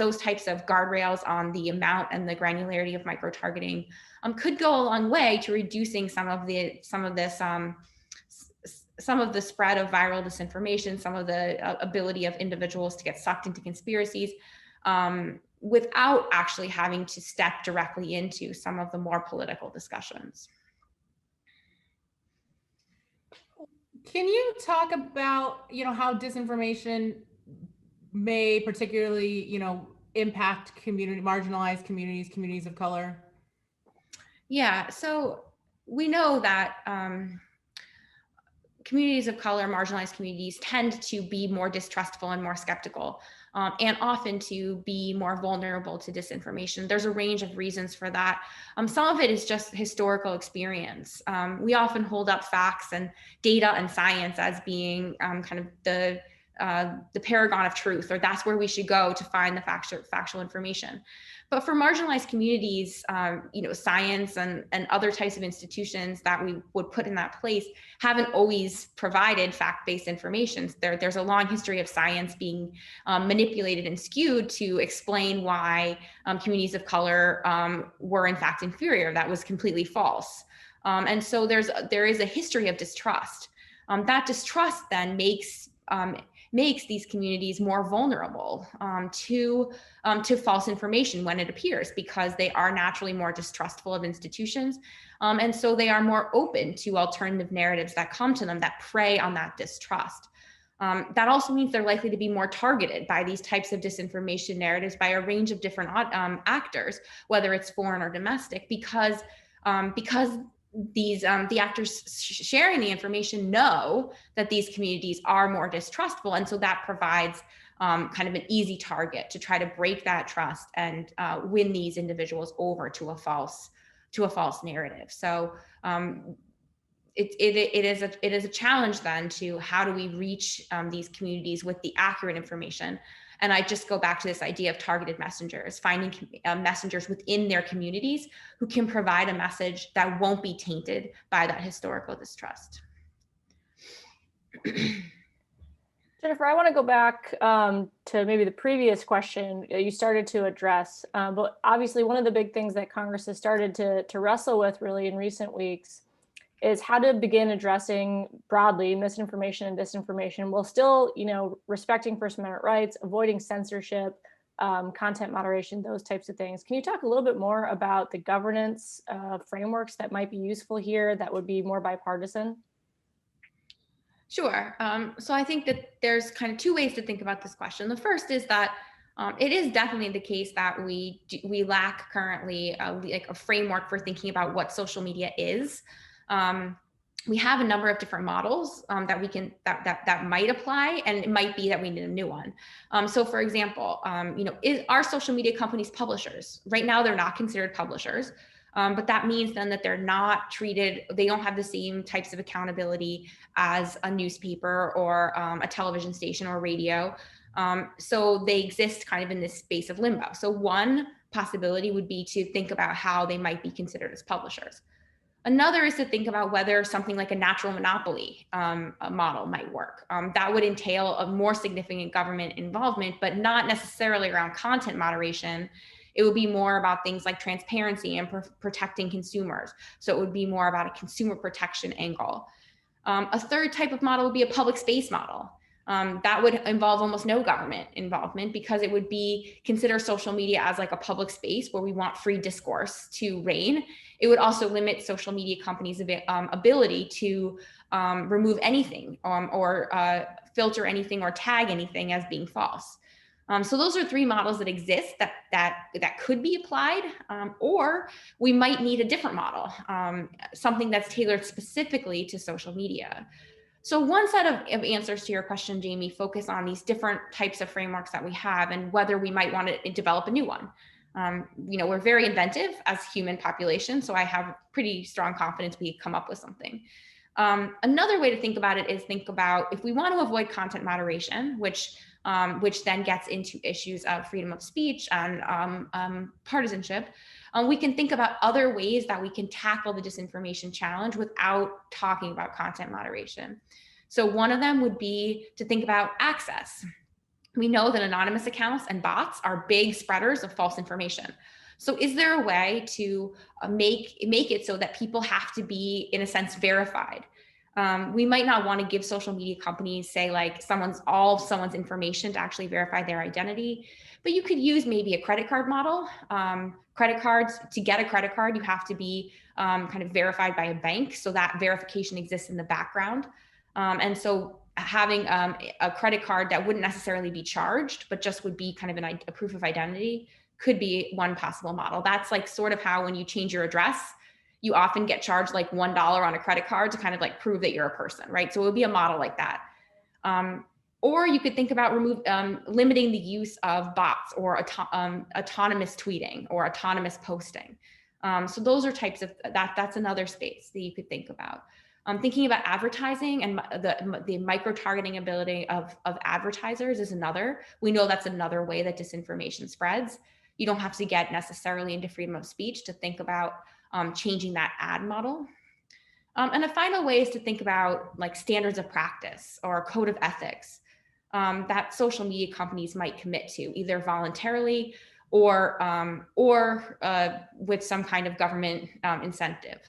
those types of guardrails on the amount and the granularity of micro-targeting could go a long way to reducing some of the spread of viral disinformation, some of the ability of individuals to get sucked into conspiracies, without actually having to step directly into some of the more political discussions. Can you talk about, how disinformation may particularly, impact marginalized communities of color? Yeah, so we know that communities of color, marginalized communities, tend to be more distrustful and more skeptical, and often to be more vulnerable to disinformation. There's a range of reasons for that. Some of it is just historical experience. We often hold up facts and data and science as being kind of the paragon of truth, or that's where we should go to find the factual information. But for marginalized communities, science and other types of institutions that we would put in that place haven't always provided fact-based information. There's a long history of science being manipulated and skewed to explain why communities of color were in fact inferior. That was completely false. And so there is a history of distrust. That distrust then makes makes these communities more vulnerable to false information when it appears, because they are naturally more distrustful of institutions. And so they are more open to alternative narratives that come to them that prey on that distrust. That also means they're likely to be more targeted by these types of disinformation narratives by a range of different actors, whether it's foreign or domestic, because these the actors sharing the information know that these communities are more distrustful, and so that provides kind of an easy target to try to break that trust and win these individuals over to a false narrative. So it is a challenge then to how do we reach these communities with the accurate information. And I just go back to this idea of targeted messengers, finding messengers within their communities who can provide a message that won't be tainted by that historical distrust. Jennifer, I want to go back to maybe the previous question you started to address, but obviously one of the big things that Congress has started to wrestle with really in recent weeks is how to begin addressing broadly misinformation and disinformation while still, respecting First Amendment rights, avoiding censorship, content moderation, those types of things. Can you talk a little bit more about the governance frameworks that might be useful here that would be more bipartisan? Sure. So I think that there's kind of two ways to think about this question. The first is that it is definitely the case that we lack currently like a framework for thinking about what social media is. We have a number of different models that we can that might apply, and it might be that we need a new one. So, for example, are social media companies publishers? Right now, they're not considered publishers, but that means then that they're not treated. They don't have the same types of accountability as a newspaper or a television station or radio. So they exist kind of in this space of limbo. So one possibility would be to think about how they might be considered as publishers. Another is to think about whether something like a natural monopoly model might work. That would entail a more significant government involvement, but not necessarily around content moderation. It would be more about things like transparency and protecting consumers. So it would be more about a consumer protection angle. A third type of model would be a public space model. That would involve almost no government involvement, because it would be consider social media as like a public space where we want free discourse to reign. It would also limit social media companies' ability to remove anything or filter anything or tag anything as being false. So those are three models that exist that could be applied, or we might need a different model, something that's tailored specifically to social media. So one set of answers to your question, Jamie, focus on these different types of frameworks that we have and whether we might want to develop a new one. We're very inventive as human population, so I have pretty strong confidence we could come up with something. Another way to think about it is think about if we want to avoid content moderation, which then gets into issues of freedom of speech and partisanship. We can think about other ways that we can tackle the disinformation challenge without talking about content moderation. So one of them would be to think about access. We know that anonymous accounts and bots are big spreaders of false information. So is there a way to make it so that people have to be, in a sense, verified? We might not want to give social media companies, say, like all of someone's information to actually verify their identity, but you could use maybe a credit card model. Credit cards, to get a credit card, you have to be kind of verified by a bank, so that verification exists in the background. And so having a credit card that wouldn't necessarily be charged, but just would be kind of a proof of identity could be one possible model. That's like sort of how when you change your address, you often get charged like $1 on a credit card to kind of like prove that you're a person, right? So it would be a model like that. Or you could think about limiting the use of bots or autonomous tweeting or autonomous posting. So those are types of, that's another space that you could think about. Thinking about advertising and the micro-targeting ability of advertisers is another. We know that's another way that disinformation spreads. You don't have to get necessarily into freedom of speech to think about changing that ad model. And a final way is to think about like standards of practice or a code of ethics that social media companies might commit to, either voluntarily or with some kind of government incentive.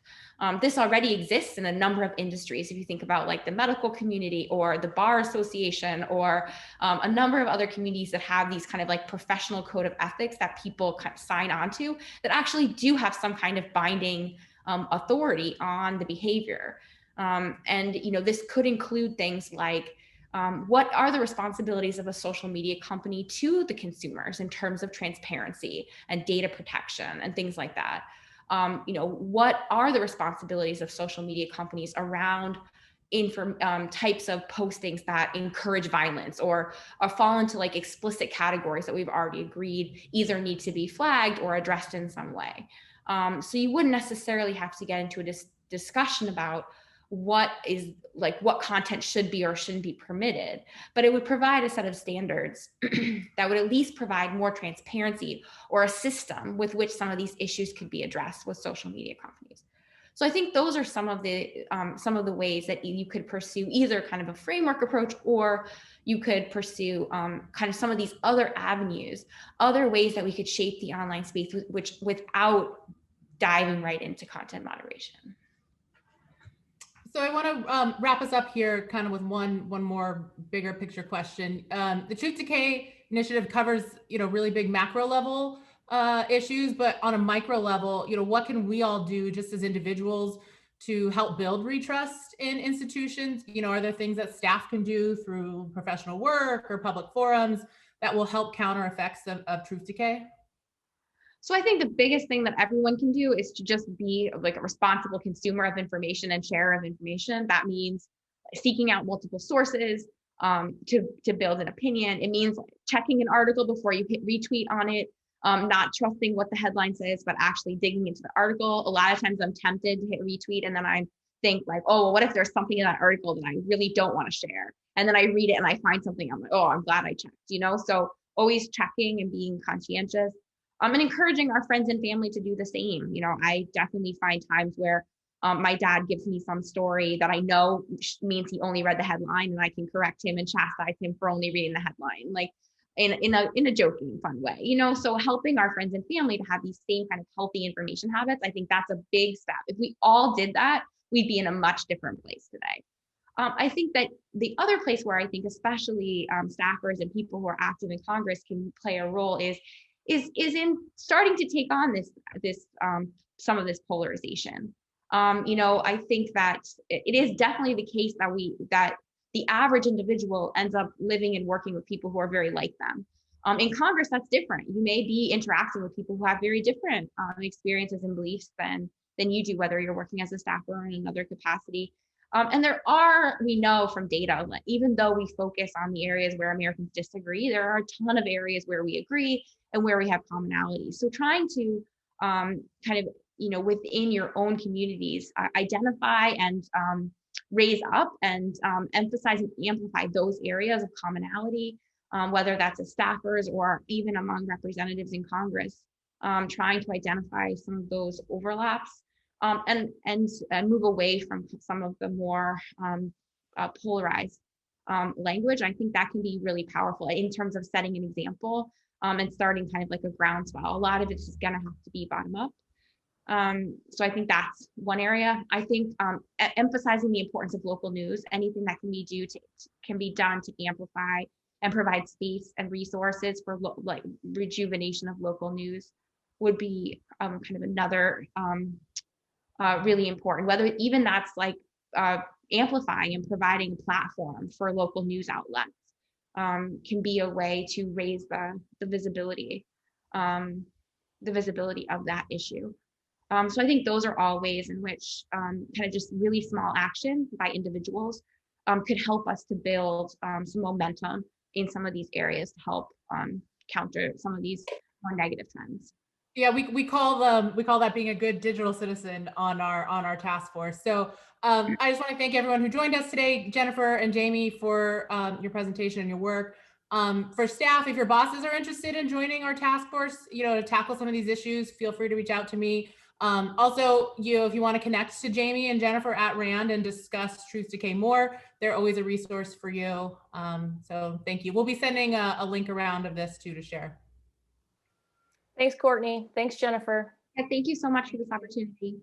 This already exists in a number of industries. If you think about like the medical community or the bar association or a number of other communities that have these kind of like professional code of ethics that people kind of sign onto that actually do have some kind of binding authority on the behavior. And this could include things like what are the responsibilities of a social media company to the consumers in terms of transparency and data protection and things like that? What are the responsibilities of social media companies around types of postings that encourage violence or fall into like explicit categories that we've already agreed either need to be flagged or addressed in some way? So you wouldn't necessarily have to get into a discussion about what content should be or shouldn't be permitted, but it would provide a set of standards that would at least provide more transparency or a system with which some of these issues could be addressed with social media companies. So I think those are some of the ways that you could pursue either kind of a framework approach, or you could pursue kind of some of these other avenues, other ways that we could shape the online space, without diving right into content moderation. So I want to wrap us up here kind of with one more bigger picture question. The Truth Decay initiative covers, really big macro level issues, but on a micro level, what can we all do just as individuals to help build retrust in institutions? Are there things that staff can do through professional work or public forums that will help counter effects of Truth Decay? So I think the biggest thing that everyone can do is to just be like a responsible consumer of information and sharer of information. That means seeking out multiple sources to build an opinion. It means checking an article before you hit retweet on it, not trusting what the headline says, but actually digging into the article. A lot of times I'm tempted to hit retweet and then I think like, oh, well, what if there's something in that article that I really don't want to share? And then I read it and I find something, I'm like, oh, I'm glad I checked, So always checking and being conscientious. And encouraging our friends and family to do the same. I definitely find times where my dad gives me some story that I know means he only read the headline, and I can correct him and chastise him for only reading the headline, like in a joking, fun way. So helping our friends and family to have these same kind of healthy information habits, I think that's a big step. If we all did that, we'd be in a much different place today. I think that the other place where I think especially staffers and people who are active in Congress can play a role is in starting to take on some of this polarization. I think that it is definitely the case that the average individual ends up living and working with people who are very like them. In Congress, that's different. You may be interacting with people who have very different experiences and beliefs than you do, whether you're working as a staffer or in another capacity. And we know from data, even though we focus on the areas where Americans disagree, there are a ton of areas where we agree and where we have commonality. So trying to within your own communities, identify and raise up and emphasize and amplify those areas of commonality, whether that's as staffers or even among representatives in Congress, trying to identify some of those overlaps. And move away from some of the more polarized language. I think that can be really powerful in terms of setting an example and starting kind of like a groundswell. A lot of it's just going to have to be bottom up. So I think that's one area. I think emphasizing the importance of local news, anything that can be done to amplify and provide space and resources for rejuvenation of local news would be kind of another really important, whether even that's like amplifying and providing a platform for local news outlets can be a way to raise the visibility of that issue. So I think those are all ways in which kind of just really small action by individuals could help us to build some momentum in some of these areas to help counter some of these more negative trends. Yeah, we call that being a good digital citizen on our task force. So I just want to thank everyone who joined us today, Jennifer and Jamie, for your presentation and your work. For staff, if your bosses are interested in joining our task force, to tackle some of these issues, feel free to reach out to me. Also, if you want to connect to Jamie and Jennifer at RAND and discuss Truth Decay more, they're always a resource for you. So thank you. We'll be sending a link around of this too to share. Thanks, Courtney. Thanks, Jennifer. Thank you so much for this opportunity.